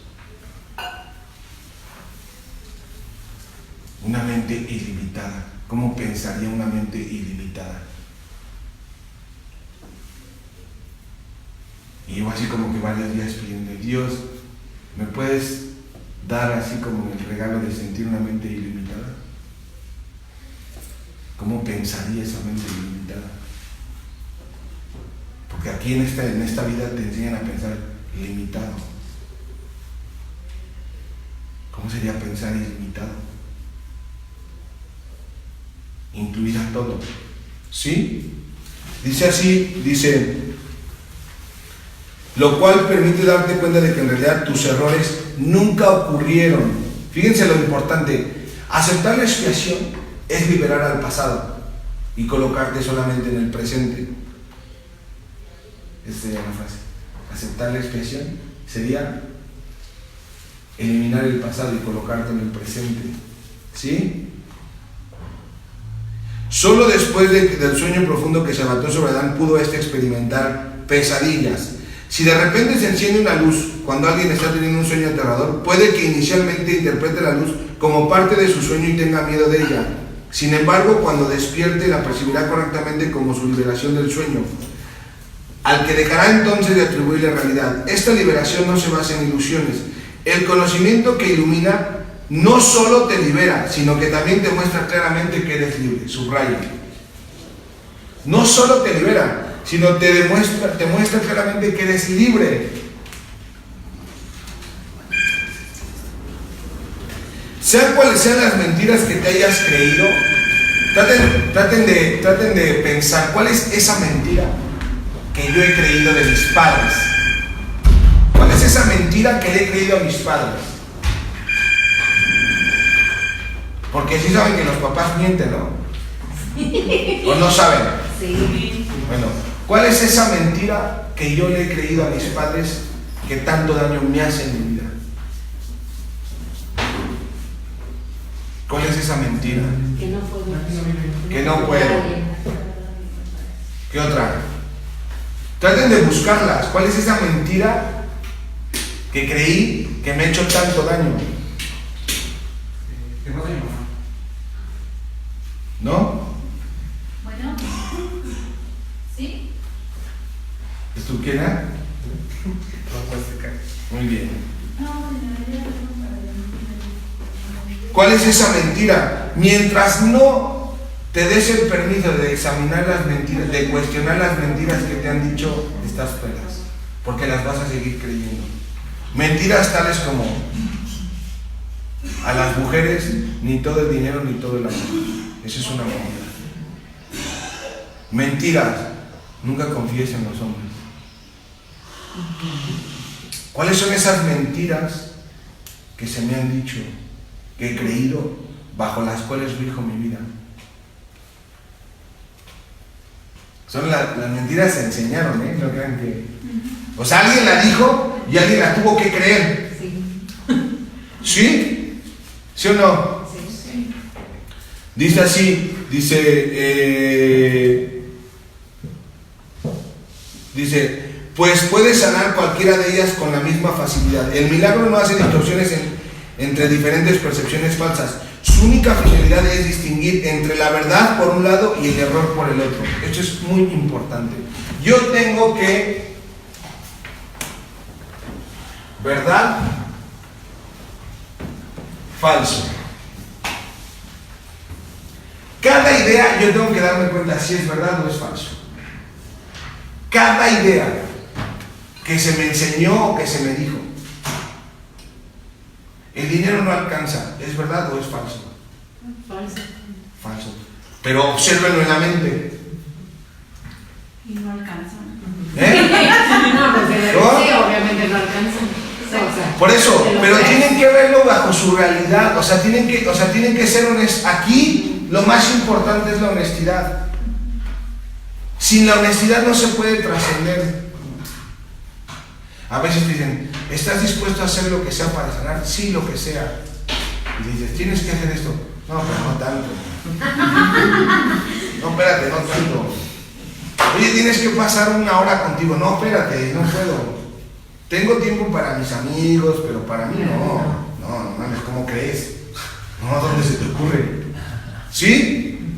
Una mente ilimitada. ¿Cómo pensaría una mente ilimitada? Y yo así como que varios días pidiendo, Dios, ¿me puedes dar así como el regalo de sentir una mente ilimitada? ¿Cómo pensaría esa mente ilimitada? Porque aquí en esta vida te enseñan a pensar limitado. ¿Cómo sería pensar ilimitado? Incluir a todo. ¿Sí? Dice así, lo cual permite darte cuenta de que en realidad tus errores nunca ocurrieron. Fíjense lo importante. Aceptar la expiación es liberar al pasado y colocarte solamente en el presente. Esta sería la frase. Aceptar la expiación sería eliminar el pasado y colocarte en el presente. ¿Sí? Solo después del sueño profundo que se abató sobre Adán pudo experimentar pesadillas. Si de repente se enciende una luz cuando alguien está teniendo un sueño aterrador, puede que inicialmente interprete la luz como parte de su sueño y tenga miedo de ella. Sin embargo, cuando despierte la percibirá correctamente como su liberación del sueño, al que dejará entonces de atribuirle realidad. Esta liberación no se basa en ilusiones. El conocimiento que ilumina no solo te libera, sino que también te muestra claramente que eres libre. Subraya. No solo te libera, sino te muestra claramente que eres libre. Sean cuales sean las mentiras que te hayas creído, traten de pensar cuál es esa mentira que yo he creído de mis padres. ¿Cuál es esa mentira que le he creído a mis padres? Porque sí saben que los papás mienten, ¿no? ¿O no saben? Sí. Bueno, ¿cuál es esa mentira que yo le he creído a mis padres que tanto daño me hace en mi vida? ¿Cuál es esa mentira? Que no puedo. Que no puedo. ¿Qué otra? Traten de buscarlas. ¿Cuál es esa mentira que creí que me ha hecho tanto daño? Que no soy mamá. ¿No? Bueno, ¿sí? ¿Es tu quién era? Muy bien. ¿Cuál es esa mentira? Mientras no te des el permiso de examinar las mentiras, de cuestionar las mentiras que te han dicho, estás pelas, porque las vas a seguir creyendo. Mentiras tales como: a las mujeres ni todo el dinero ni todo el amor. Esa es una mentira. Mentiras: nunca confíes en los hombres. ¿Cuáles son esas mentiras que se me han dicho, que he creído, bajo las cuales rijo mi vida? Son las mentiras se enseñaron, ¿eh? No crean que... O sea, alguien la dijo y alguien la tuvo que creer. Sí. ¿Sí? ¿Sí o no? Sí. Dice así, dice, pues puedes sanar cualquiera de ellas con la misma facilidad. El milagro no hace distorsiones entre diferentes percepciones falsas. Su única finalidad es distinguir entre la verdad por un lado y el error por el otro. Esto es muy importante. Yo tengo que... ¿verdad? Falso. idea yo tengo que darme cuenta si es verdad o es falso. Cada idea que se me enseñó o que se me dijo, el dinero no alcanza, ¿es verdad o es falso? Falso. Falso. Pero obsérvenlo en la mente. Y no alcanzan. No, porque ¿No? sí, obviamente no alcanzan. O sea, Por eso, te lo pero crees. tienen que verlo bajo su realidad, o sea, tienen que ser honestos. Aquí lo más importante es la honestidad. Sin la honestidad no se puede trascender. A veces dicen, ¿estás dispuesto a hacer lo que sea para sanar? Sí, lo que sea. Y dices, ¿tienes que hacer esto? No, pero no tanto. No, espérate, no tanto. Oye, tienes que pasar una hora contigo. No, espérate, no puedo. Tengo tiempo para mis amigos, pero para mí no. No mames, ¿cómo crees? No, ¿dónde se te ocurre? ¿Sí?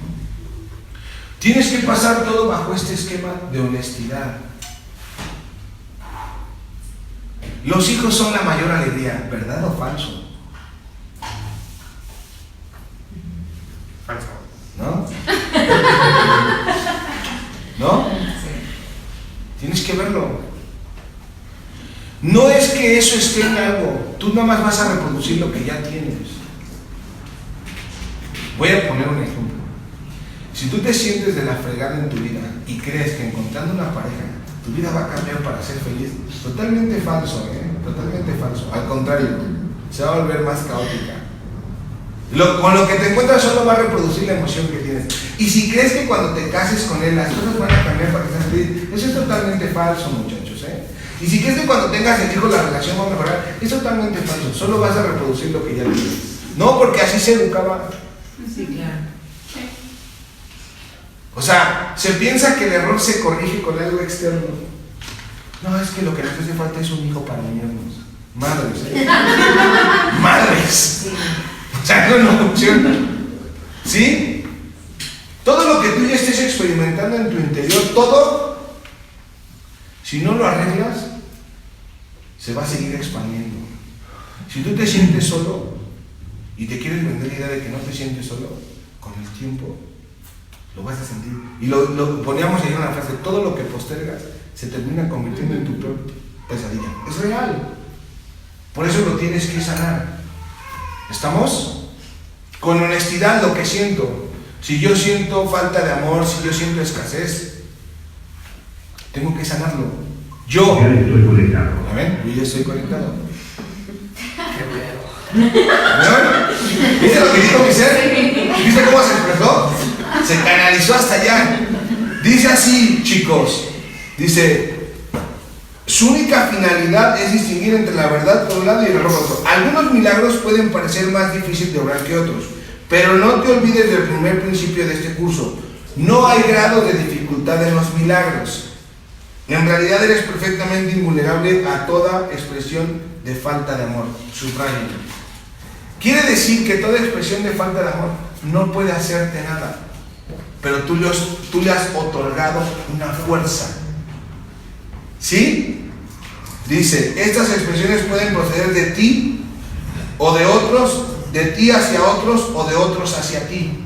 Tienes que pasar todo bajo este esquema de honestidad. Los hijos son la mayor alegría, ¿verdad o falso? Falso. ¿No? ¿No? Tienes que verlo. No es que eso esté en algo, tú nada más vas a reproducir lo que ya tienes. Voy a poner un ejemplo. Si tú te sientes de la fregada en tu vida y crees que encontrando una pareja tu vida va a cambiar para ser feliz, totalmente falso, totalmente falso. Al contrario, se va a volver más caótica. Con lo que te encuentras solo va a reproducir la emoción que tienes. Y si crees que cuando te cases con él las cosas van a cambiar para que seas feliz, eso es totalmente falso, muchachos. Y si crees que cuando tengas el hijo la relación va a mejorar, es totalmente falso. Solo vas a reproducir lo que ya tienes. No, porque así se educaba. Sí, claro. O sea, se piensa que el error se corrige con algo externo. No, es que lo que nos hace falta es un hijo para unirnos. Madres, Madres. O sea, no funciona. ¿Sí? Todo lo que tú ya estés experimentando en tu interior, todo, si no lo arreglas, se va a seguir expandiendo. Si tú te sientes solo y te quieres vender la idea de que no te sientes solo, con el tiempo lo vas a sentir. Y lo poníamos ahí en una frase, todo lo que postergas se termina convirtiendo en tu peor pesadilla. Es real. Por eso lo tienes que sanar. ¿Estamos? Con honestidad lo que siento. Si yo siento falta de amor, si yo siento escasez, tengo que sanarlo. Yo. Ya estoy conectado. ¿Ven? Yo ya estoy conectado. ¿No? ¿Viste lo que dijo mi ser? ¿Viste cómo se expresó? Se canalizó hasta allá. Dice así, chicos. Dice, su única finalidad es distinguir entre la verdad por un lado y el error por otro. Algunos milagros pueden parecer más difíciles de obrar que otros, pero no te olvides del primer principio de este curso. No hay grado de dificultad en los milagros. En realidad eres perfectamente invulnerable a toda expresión de falta de amor. Subrayo. Quiere decir que toda expresión de falta de amor no puede hacerte nada, pero tú le has otorgado una fuerza. ¿Sí? Dice, estas expresiones pueden proceder de ti o de otros, de ti hacia otros o de otros hacia ti.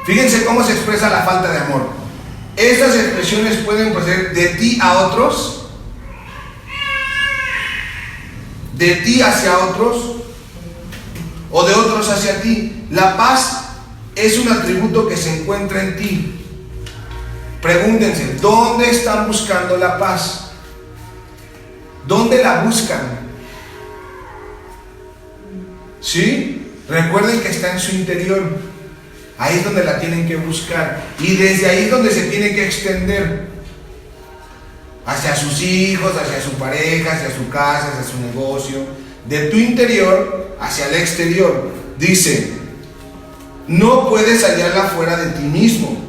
Fíjense cómo se expresa la falta de amor. Estas expresiones pueden proceder de ti a otros, de ti hacia otros o de otros hacia ti. La paz es un atributo que se encuentra en ti. Pregúntense, ¿dónde están buscando la paz? ¿Dónde la buscan? ¿Sí? Recuerden que está en su interior. Ahí es donde la tienen que buscar. Y desde ahí es donde se tiene que extender. Hacia sus hijos, hacia su pareja, hacia su casa, hacia su negocio. De tu interior hacia el exterior. Dice, no puedes hallarla fuera de ti mismo.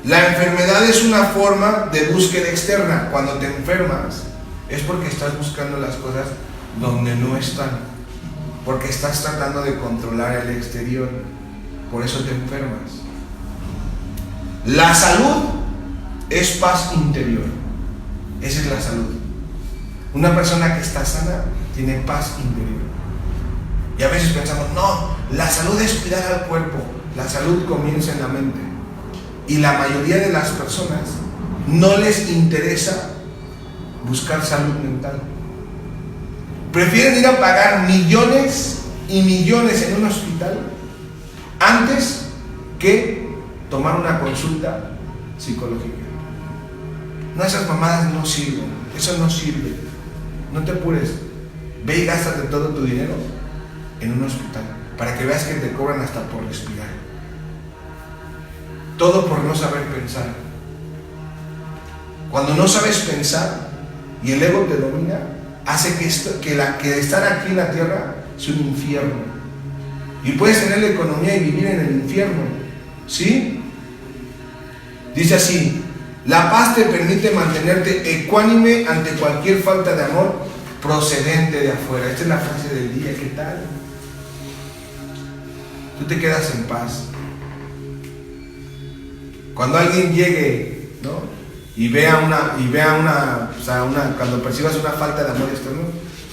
La enfermedad es una forma de búsqueda externa. Cuando te enfermas es porque estás buscando las cosas donde no están, porque estás tratando de controlar el exterior. Por eso te enfermas. La salud es paz interior. Esa es la salud. Una persona que está sana tiene paz interior. Y a veces pensamos, no, la salud es cuidar al cuerpo. La salud comienza en la mente. Y la mayoría de las personas no les interesa buscar salud mental. Prefieren ir a pagar millones y millones en un hospital antes que tomar una consulta psicológica. No, esas mamadas no sirven. Eso no sirve. No te apures. Ve y gástate todo tu dinero en un hospital para que veas que te cobran hasta por respirar. Todo por no saber pensar. Cuando no sabes pensar y el ego te domina, hace que estar aquí en la tierra es un infierno. Y puedes tener la economía y vivir en el infierno. ¿Sí? Dice así: la paz te permite mantenerte ecuánime ante cualquier falta de amor procedente de afuera. Esta es la frase del día. ¿Qué tal? Tú te quedas en paz. Cuando alguien llegue, ¿no?, y vea cuando percibas una falta de amor externo,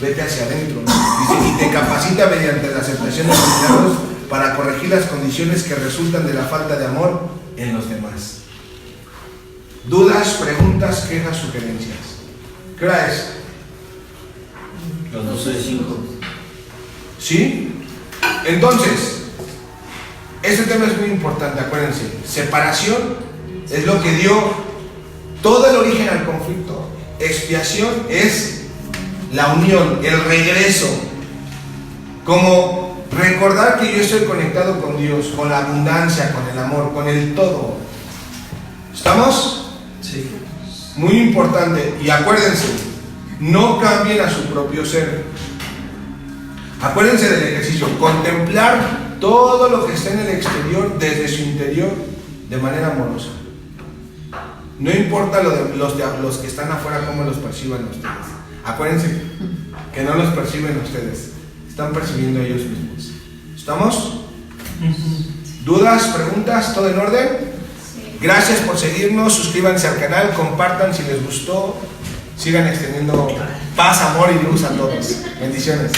vete hacia adentro. Dice, y te capacita mediante la aceptación de los milagros para corregir las condiciones que resultan de la falta de amor en los demás. Dudas, preguntas, quejas, sugerencias. ¿Qué hora es? Las 12:05. ¿Sí? Entonces, este tema es muy importante, acuérdense. Separación es lo que dio todo el origen al conflicto. Expiación es la unión, el regreso. Como recordar que yo estoy conectado con Dios, con la abundancia, con el amor, con el todo. ¿Estamos? Sí. Muy importante. Y acuérdense, no cambien a su propio ser. Acuérdense del ejercicio, contemplar todo lo que está en el exterior desde su interior de manera amorosa. No importa los que están afuera cómo los perciban ustedes. Acuérdense que no los perciben ustedes, están percibiendo ellos mismos. ¿Estamos? ¿Dudas, preguntas? ¿Todo en orden? Sí. Gracias por seguirnos, suscríbanse al canal, compartan si les gustó, sigan extendiendo paz, amor y luz a todos. Bendiciones.